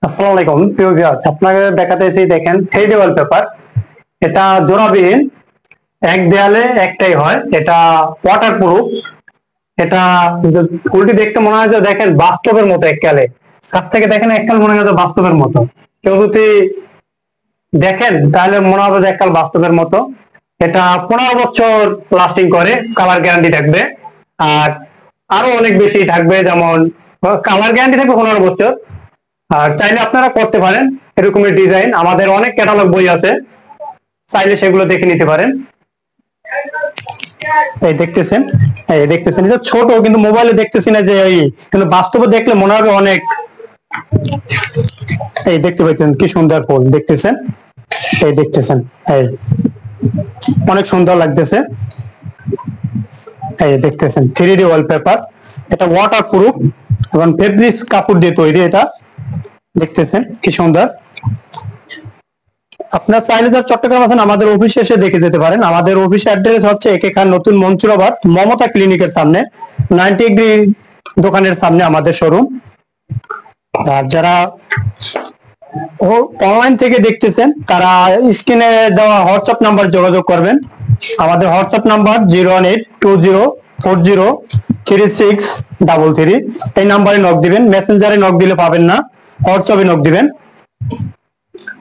আসসালামু আলাইকুম প্রিয় ভিউয়ার্স, আপনাকে দেখাতেছি দেখেন 3D ওয়ালপেপার। এটা জোড়াবিহীন, এক দেয়ালে একটাই হয়। এটা ওয়াটারপ্রুফ। এটা ফুলটি দেখতে মনে হয় যে দেখেন বাস্তবের মতো, এককালে কাছ থেকে দেখেন এককাল মনে হয় যে বাস্তবের মতো। কেউ যদি দেখেন তাহলে মনে হবে যে এককাল বাস্তবের মতো। এটা 15 বছর লাস্টিং করে, কালার গ্যারান্টি থাকবে। আর আরো অনেক বেশি থাকবে, যেমন কালার গ্যারান্টি থাকবে 15 বছর। আর চাইলে আপনারা করতে পারেন এরকমের ডিজাইন। আমাদের অনেক ক্যাটালগ বই আছে, চাইলে সেগুলো দেখে নিতে পারেন। এই দেখতেছেন এটা ছোট, কিন্তু মোবাইলে দেখতেছি না যে কিন্তু বাস্তবে দেখলে মনে হবে অনেক। এই দেখতে পাচ্ছেন কি সুন্দর ফুল দেখতেছেন। এই দেখতেছেন, এই অনেক সুন্দর লাগতেছে। এই দেখতেছেন 3D ওয়ালপেপার। এটা ওয়াটার প্রুফ এবং ফেব্রিক কাপড় দিয়ে তৈরি। এটা দেখতেছেন কি সুন্দর। আপনার চাইলে যারা চট্টগ্রাম আছেন আমাদের অফিসে এসে দেখে যেতে পারেন। আমাদের অফিস অ্যাড্রেস হচ্ছে একে খান নতুন মনসুরাবাদ, মমতা ক্লিনিকের সামনে, 90 দোকানের সামনে আমাদের শোরুম। আর যারা অনলাইন থেকে দেখতেছেন তারা স্ক্রিনে দেওয়া হোয়াটসঅ্যাপ নাম্বার যোগাযোগ করবেন। আমাদের হোয়াটসঅ্যাপ নাম্বার 01820403633। এই নাম্বারে নক দিবেন। মেসেঞ্জারে নক দিলে পাবেন না, হোয়াটসঅ্যাপে নক দিবেন।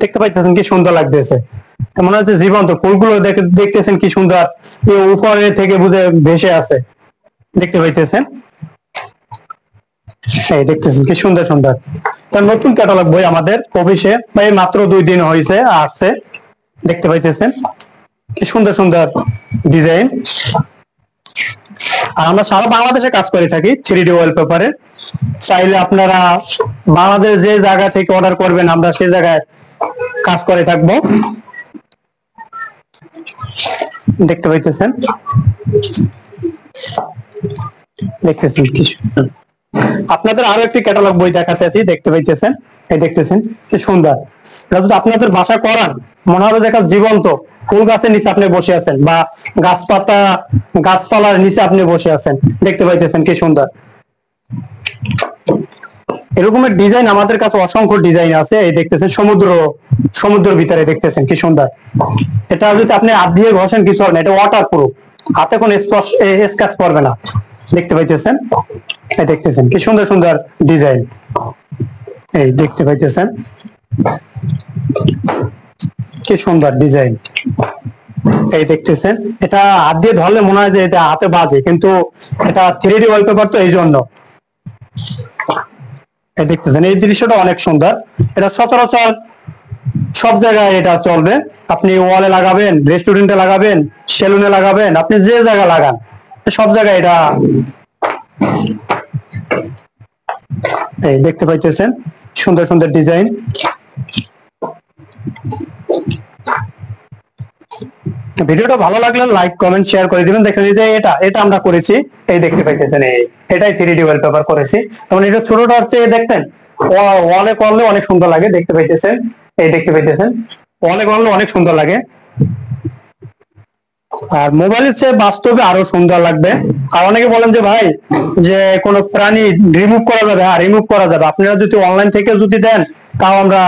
দেখতে পাইতেছেন কি সুন্দর লাগতেছে, মনে হচ্ছে জীবন্ত। ফুলগুলো দেখতেছেন কি সুন্দর, উপরে থেকে বুঝে ভেসে আছে। দেখতে পাইতেছেন, এই দেখতেছেন কি সুন্দর সুন্দর। তার নতুন ক্যাটালগ বই আমাদের অফিসে এই মাত্র 2 দিন হয়েছে আসছে। দেখতে পাইতেছেন কি সুন্দর সুন্দর ডিজাইন। আর আমরা সারা বাংলাদেশে কাজ করে থাকি 3D ওয়ালপেপারে। চাইলে আপনারা বাংলাদেশ যে জায়গা থেকে অর্ডার করবেন আমরা সেই জায়গায় কাজ করে থাকবো। দেখতে পাইতেছেন, দেখতেছেন কি আপনাদের আরো একটি ক্যাটালগ বই দেখাতেছি। দেখতে পাইতেছেন, এই দেখতেছেন কি সুন্দর। এটা যদি আপনাদের বাসা করান মনে হবে যে জীবন্ত ফুল গাছের নিচে আপনি বসে আছেন, বা গাছপালার নিচে আপনি বসে আছেন। দেখতে পাইতেছেন কি সুন্দর। এরকমের ডিজাইন আমাদের কাছে অসংখ্য ডিজাইন আছে। এই দেখতেছেন সমুদ্রের ভিতরে দেখতেছেন কি সুন্দর। এটা যদি আপনি হাত দিয়ে ঘষেন কিছু হবে না, এটা ওয়াটার প্রুফ, হাতে কোনো স্ক্র্যাচ করবে না। দেখতে পাইতেছেন, এই দেখতেছেন কি সুন্দর সুন্দর ডিজাইন। এই দেখতে পাইতেছেন কি সুন্দর ডিজাইন। এই দেখতেছেন, এটা হাত দিয়ে ধরলে মনে হয় যে এটা হাতে বাজে, কিন্তু এটা 3D ওয়ালপেপার, তো এই জন্য। এই দেখতেছেন এই দৃশ্যটা অনেক সুন্দর। এটা সচরাচর সব জায়গায় এটা চলবে। আপনি ওয়ালে লাগাবেন, রেস্টুরেন্টে লাগাবেন, সেলুনে লাগাবেন, আপনি যে জায়গা লাগান সব জায়গায় এটা। এই দেখতে পাইতেছেন সুন্দর সুন্দর ডিজাইন। ভিডিওটা ভালো লাগলে লাইক কমেন্ট শেয়ার করে দিবেন। দেখেন যে এটা আমরা করেছি। এই দেখতে পাইতেছেন এটাই 3D ওয়ালপেপার করেছি। যেমন এটা ছোটটা হচ্ছে দেখতেন ওয়ালে করলে অনেক সুন্দর লাগে। দেখতে পাইতেছেন, এই দেখতে পাইতেছেন ওয়ালে করলে অনেক সুন্দর লাগে। আর মোবাইলের চেয়ে বাস্তবে আরো সুন্দর লাগবে। আর অনেকে বলেন যে ভাই যে কোনো প্রাণী রিমুভ করা যাবে। হ্যাঁ, রিমুভ করা যাবে। আপনারা যদি অনলাইন থেকে যদি দেন তাও আমরা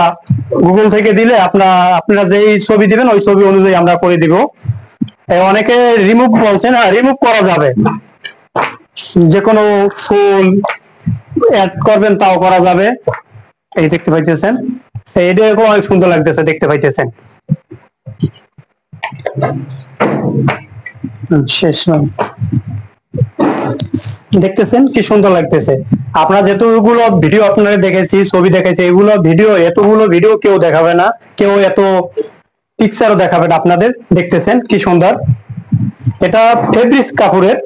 গুগল থেকে দিলে আপনারা যেই ছবি দিবেন ওই ছবি অনুযায়ী আমরা করে দিব। অনেকে রিমুভ বলছেন, হ্যাঁ রিমুভ করা যাবে। যে কোনো ফুল অ্যাড করবেন তাও করা যাবে। এই দেখতে পাইতেছেন, এইটা অনেক সুন্দর লাগতেছে। দেখতে পাইতেছেন শেষ দেখতেছেন কি সুন্দর লাগতেছে। আপনারা যেতগুলো ভিডিও আপনারা দেখেছি, ছবি দেখেছি, এগুলো ভিডিও, এতগুলো ভিডিও কেউ দেখাবে না, কেউ এত পিকচারও দেখাবে না আপনাদের। দেখতেছেন কি সুন্দর। এটা ফেব্রিক কাপড়ের।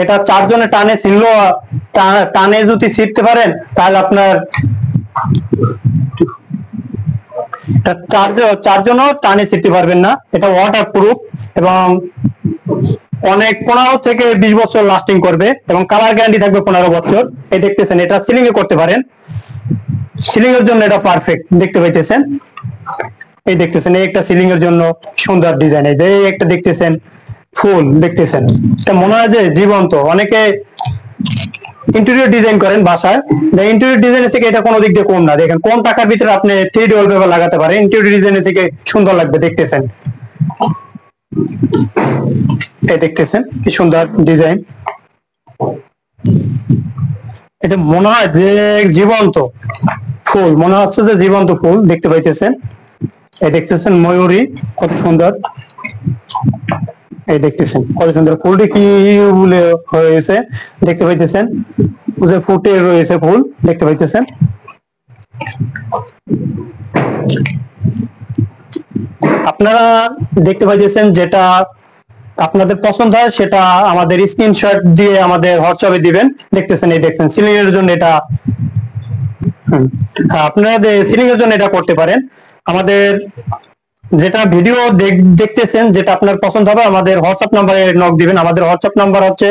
এটা 4 জনে টানে ছিঁড়লো, টানে যদি ছিঁড়তে পারেন তাহলে আপনার 4 জনও টানে ছিঁড়তে পারবেন না। এটা ওয়াটার প্রুফ এবং অনেক 15 থেকে 20 বছর লাস্টিং করবে এবং কালার গ্যারান্টি থাকবে 15 বছর। এই দেখতেছেন এটা সিলিং এ করতে পারেন, সিলিং এর জন্য এটা পারফেক্ট। দেখতে পাইতেছেন, এই দেখতেছেন এই একটা সিলিং এর জন্য সুন্দর ডিজাইন। এই একটা দেখতেছেন ফুল, দেখতেছেন এটা মনে হয় যে জীবন্ত। অনেকে ইন্টেরিয়র ডিজাইন করেন বাসায়, ইন্টেরিয়র ডিজাইন থেকে এটা কোনো দিক দিয়ে কম না। দেখেন কম টাকার ভিতরে আপনি 3D ওয়ালপেপার লাগাতে পারেন, ইন্টেরিয়র ডিজাইন থেকে সুন্দর লাগবে, দেখতেছেন এই দেখতেছেন কি সুন্দর ডিজাইন। এটা মনে হয় যে জীবন্ত ফুল, মনে হচ্ছে যে জীবন্ত ফুল দেখতে পাইতেছেন। এই দেখতেছেন ময়ূরী কত সুন্দর, এই দেখতেছেন কত সুন্দর ফুলটি কি বলে হয়েছে দেখতে পাইতেছেন, যে ফুটে রয়েছে ফুল দেখতে পাইতেছেন। আপনারা দেখতে পাইতেছেন যেটা আপনাদের পছন্দ হয় সেটা আমাদের স্ক্রিনশট দিয়ে আমাদের হোয়াটসঅ্যাপে দিবেন। দেখতেছেন এই দেখছেন সিলিং এর জন্য এটা, আপনারা সিলিং এর জন্য এটা করতে পারেন। আমাদের যেটা ভিডিও দেখতেছেন যেটা আপনার পছন্দ হবে আমাদের হোয়াটসঅ্যাপ নাম্বারে নক দিবেন। আমাদের হোয়াটসঅ্যাপ নাম্বার হচ্ছে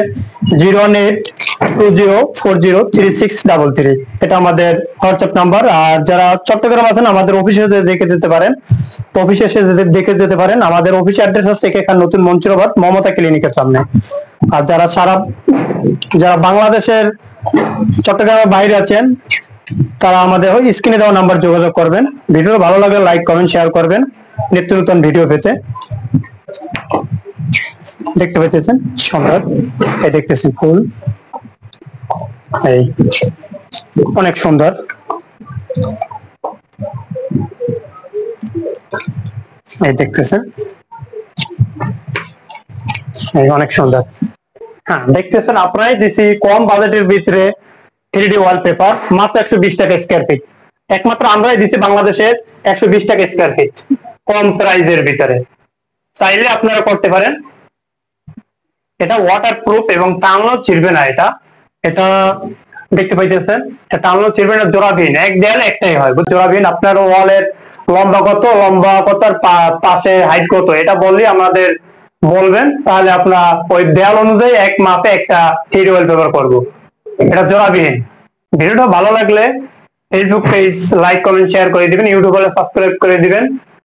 01820403633, এটা আমাদের হোয়াটসঅ্যাপ নাম্বার। আর যারা চট্টগ্রাম আছেন আমাদের অফিসে দেখে যেতে পারেন, অফিসে এসে দেখে যেতে পারেন। আমাদের অফিস অ্যাড্রেস হচ্ছে এখানে নতুন মঞ্চিরাবাদ মমতা ক্লিনিকের সামনে। আর যারা বাংলাদেশের চট্টগ্রামের বাইরে আছেন তারা আমাদের ওই স্ক্রিনে দেওয়া নাম্বার যোগাযোগ করবেন। ভিডিও ভালো লাগলে লাইক কমেন্ট শেয়ার করবেন নিত্য নতুন ভিডিও পেতে। দেখতে পাইতেছেন সুন্দর, এই দেখতেছেন ফুল, এই অনেক সুন্দর। এই দেখতেছেন এই অনেক সুন্দর। হ্যাঁ দেখতেছেন আপনারাই দিছি কম বাজেটের ভিতরে 3D ওয়ালপেপার মাত্র 120 টাকা স্কয়ার ফিট। একমাত্র আমরাই দিছি বাংলাদেশের 120 টাকা স্কয়ার ফিট কম প্রাইজের ভিতরে, চাইলে আপনারা করতে পারেন। এটা ওয়াটার প্রুফ এবং টানলেও ছিড়বে না। এটা দেখতে পাইতেছেন এটা টানলেও ছিড়বে না, জোড়াবিহীন, এক দেয়ালে একটাই হয় জোড়াবিহীন। আপনার ওয়ালের লম্বা কত আর পাশে হাইট কত এটা বললে আমাদের বলবেন, তাহলে আপনার ওই দেয়াল অনুযায়ী এক মাপে একটা 3D ওয়ালপেপার করবো। এটা জোড়াবিহীন। ভিডিওটা ভালো লাগলে Facebook page like comment share করে দিবেন, ইউটিউব সাবস্ক্রাইব করে দিবেন।